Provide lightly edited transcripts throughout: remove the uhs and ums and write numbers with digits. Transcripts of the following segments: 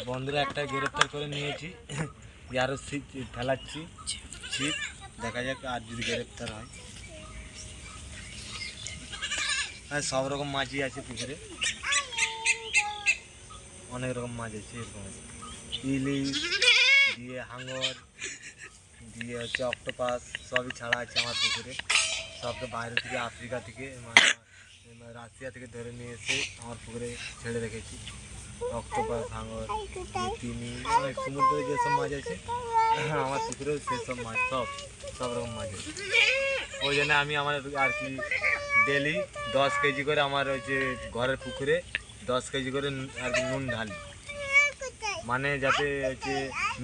বন্ধুরা একটা গ্রেপ্তার করে নিয়েছি, আরও ছিপ ফেলাচ্ছি, ছিপ দেখা যাক আর যদি গ্রেপ্তার হয়। হ্যাঁ, সব রকম মাছই আছে পুকুরে, অনেক রকম মাছ আছে, এরকম আছে ইলিশ দিয়ে হাঙর দিয়ে হচ্ছে অক্টোপাস, সবই ছাড়া আছে আমার পুকুরে। সব তো বাইরে থেকে আফ্রিকা থেকে রাশিয়া থেকে ধরে নিয়ে এসে আমার পুকুরে ছেড়ে রেখেছি। অক্টোপাস, হাঙর, তিমি, অনেক সমুদ্রে যেসব মাছ আছে আমার পুকুরেও সেসব মাছ, সব রকম মাছ আছে। ওই জন্য আমি আমার আর কি ডেলি 10 কেজি করে আমার ওই যে ঘরের পুকুরে 10 কেজি করে আর কি নুন ঢালি, মানে যাতে হচ্ছে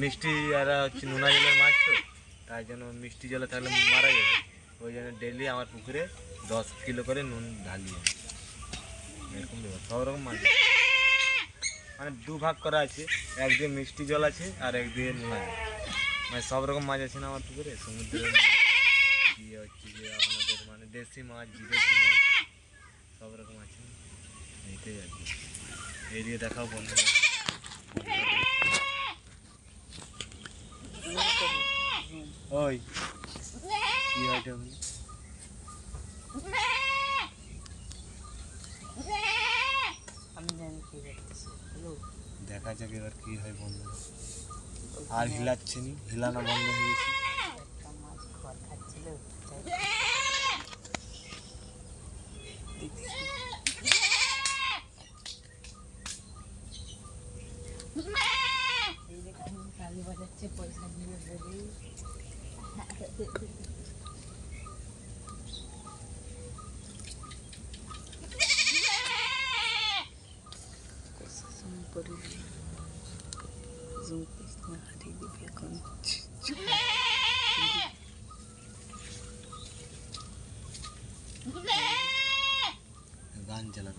মিষ্টি এরা হচ্ছে নোনা জলের মাছ, তো তাই জন্য মিষ্টি জলে থাকলে মারা যাবে। ওই জন্য ডেলি আমার পুকুরে 10 কিলো করে নুন ঢালি, এরকম ব্যাপার। সব রকম মাছ মানে দুভাগ করা আছে, একদিকে মিষ্টি জল আছে আর একদিকে নোনা জল, মানে সব রকম মাছ আছে না আমার পুকুরে। সমুদ্রের দিয়ে হচ্ছে যে আপনাদের মানে দেশি মাছ, বিদেশি মাছ, সব রকম আছে, এইটাই আর কি। এই দিয়ে দেখাও বন্ধুরা। ওই কি হয় দেখা যাক এবার কি হয় বন্ধুরা। আর হিলাচ্ছে নি, হিলানো বন্ধ হয়ে গেছে। পয়সা দিয়ে গান চালা